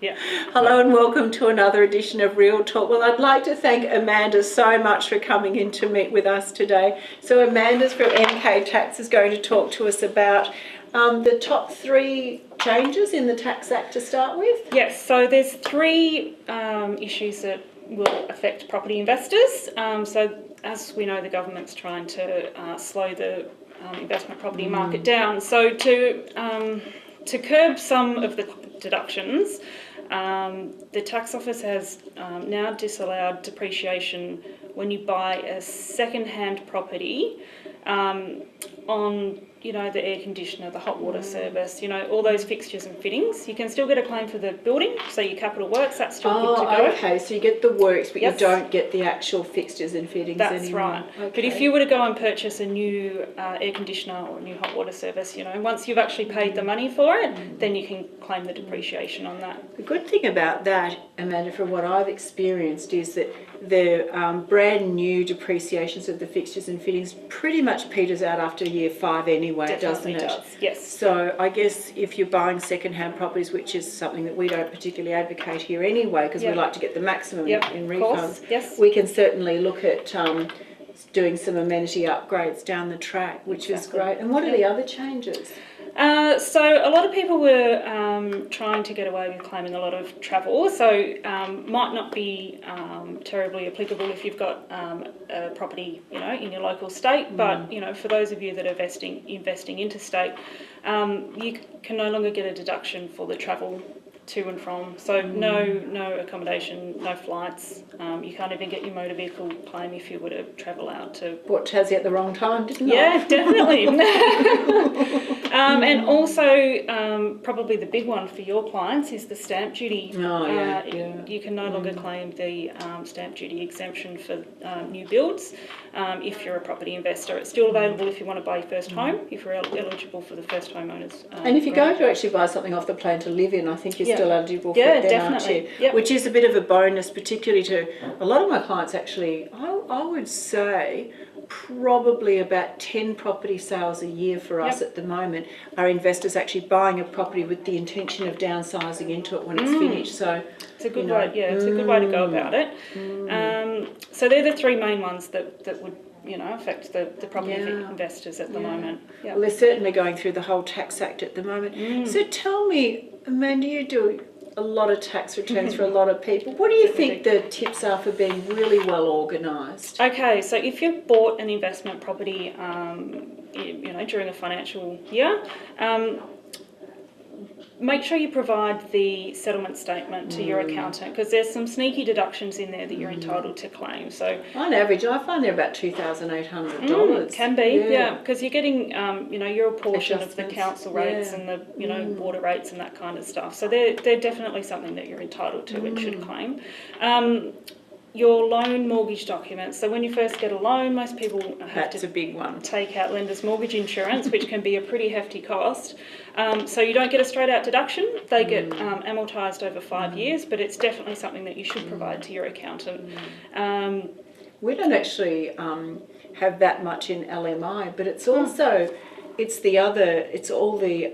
Yeah. Hello and welcome to another edition of Real Talk. Well, I'd like to thank Amanda so much for coming in to meet with us today. So Amanda's from MK Tax is going to talk to us about the top 3 changes in the Tax Act to start with. Yes, so there's 3 issues that will affect property investors. So as we know, the government's trying to slow the investment property market down. So to curb some of the deductions, the tax office has now disallowed depreciation when you buy a second-hand property on, the air conditioner, the hot water service, all those fixtures and fittings. You can still get a claim for the building, so your capital works, that's still good to go. Okay, so you get the works, but you don't get the actual fixtures and fittings anymore. That's right. Okay. But if you were to go and purchase a new air conditioner or a new hot water service, once you've actually paid the money for it, then you can claim the depreciation on that. The good thing about that, Amanda, from what I've experienced, is that the brand new depreciations of the fixtures and fittings pretty much peters out after year 5 anyway, Definitely doesn't it? does, yes. So I guess if you're buying second-hand properties, which is something that we don't particularly advocate here anyway, because we like to get the maximum in refunds, yes. we can certainly look at doing some amenity upgrades down the track, which is great. And what are the other changes? So a lot of people were trying to get away with claiming a lot of travel, so might not be terribly applicable if you've got a property, in your local state. But for those of you that are investing interstate, you can no longer get a deduction for the travel to and from. So no accommodation, no flights. You can't even get your motor vehicle claim if you were to travel out to... Bought Tassie at the wrong time, didn't I? Yeah, definitely. And also, probably the big one for your clients is the stamp duty. You can no longer claim the stamp duty exemption for new builds if you're a property investor. It's still available if you want to buy your first home, if you're eligible for the first homeowners. And if you're going to actually buy something off the plan to live in, I think you're still eligible for it then, definitely. aren't you? Which is a bit of a bonus, particularly to a lot of my clients actually. I would say probably about 10 property sales a year for us at the moment are investors actually buying a property with the intention of downsizing into it when it's finished. So it's a good way. Yeah, it's a good way to go about it. So they're the 3 main ones that would affect the property investors at the moment. Well, they're certainly going through the whole Tax Act at the moment. So tell me, Amanda, you do a lot of tax returns for a lot of people. What do you think the tips are for being really well organised? Okay, so if you've bought an investment property, during a financial year, make sure you provide the settlement statement to your accountant, because there's some sneaky deductions in there that you're entitled to claim. So on average, I find they're about $2,800. Can be, because you're getting, your portion of the council rates and the, water rates and that kind of stuff. So they're definitely something that you're entitled to and should claim. Your loan mortgage documents. So when you first get a loan, most people have a big one. Take out lender's mortgage insurance, which can be a pretty hefty cost. So you don't get a straight out deduction. They get amortised over 5 years, but it's definitely something that you should provide to your accountant. We don't actually have that much in LMI, but it's also, it's all the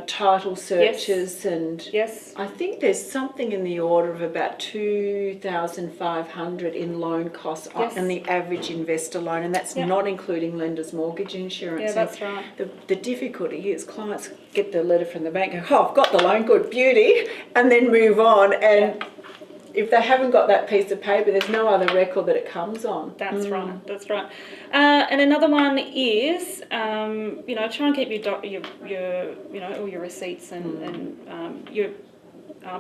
title searches and I think there's something in the order of about $2,500 in loan costs on the average investor loan, and that's not including lender's mortgage insurance. Yeah, that's right. The difficulty is clients get the letter from the bank and go, I've got the loan, good beauty, and then move on, and if they haven't got that piece of paper, there's no other record that it comes on. That's right. That's right. And another one is, try and keep your all your receipts and your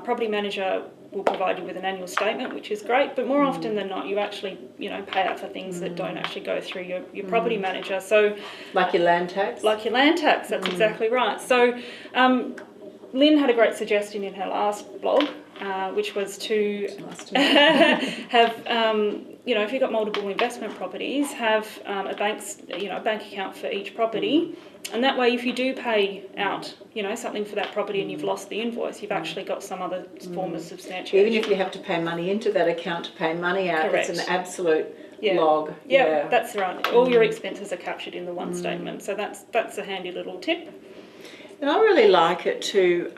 property manager will provide you with an annual statement, which is great. But more often than not, you actually pay out for things that don't actually go through your property manager. So like your land tax. Like your land tax. That's exactly right. So Lynne had a great suggestion in her last blog. Which was to have, if you've got multiple investment properties, have a bank account for each property, and that way, if you do pay out, something for that property and you've lost the invoice, you've actually got some other form of substantiation. Even if you have to pay money into that account to pay money out, Correct. It's an absolute log. Yeah, that's right. All your expenses are captured in the one statement, so that's a handy little tip. And I really like it too,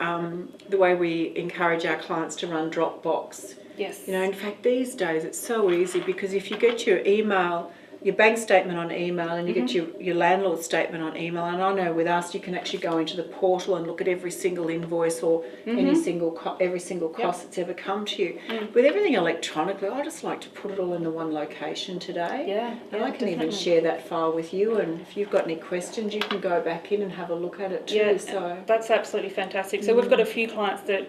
the way we encourage our clients to run Dropbox. Yes. You know, in fact, these days it's so easy because if you get your email, your bank statement on email, and you get your landlord statement on email, and I know with us you can actually go into the portal and look at every single invoice or every single cost that's ever come to you. With everything electronically, I just like to put it all into one location today. Yeah, and I can even share that file with you, and if you've got any questions you can go back in and have a look at it too. Yeah, so that's absolutely fantastic. So we've got a few clients that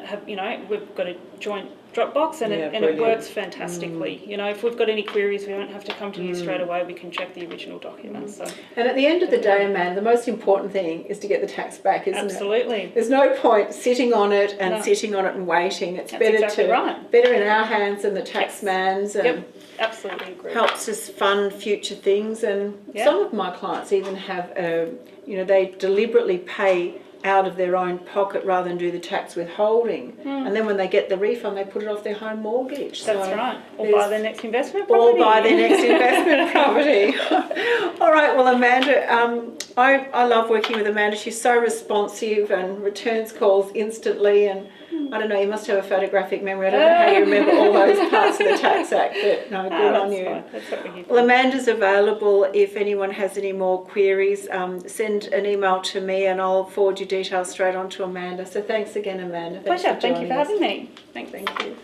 have, you know, we've got a joint Dropbox and it works fantastically. You know, if we've got any queries, we don't have to come to you straight away. We can check the original documents. So. And at the end of the day, Amanda, the most important thing is to get the tax back, isn't it? Absolutely. There's no point sitting on it and waiting. It's That's better exactly better in our hands than the taxman's. And absolutely agree. helps us fund future things. And some of my clients even have, you know, they deliberately pay out of their own pocket rather than do the tax withholding, and then when they get the refund they put it off their home mortgage. That's right. Or buy their next investment property. All right, well Amanda, I love working with Amanda. She's so responsive and returns calls instantly, and I don't know, you must have a photographic memory. I don't know how you remember all those parts of the Tax Act, but no, good on you. Fine. That's what we Well, Amanda's available if anyone has any more queries. Send an email to me and I'll forward your details straight on to Amanda. So thanks again, Amanda. Pleasure. Thank you for having me. Thank you.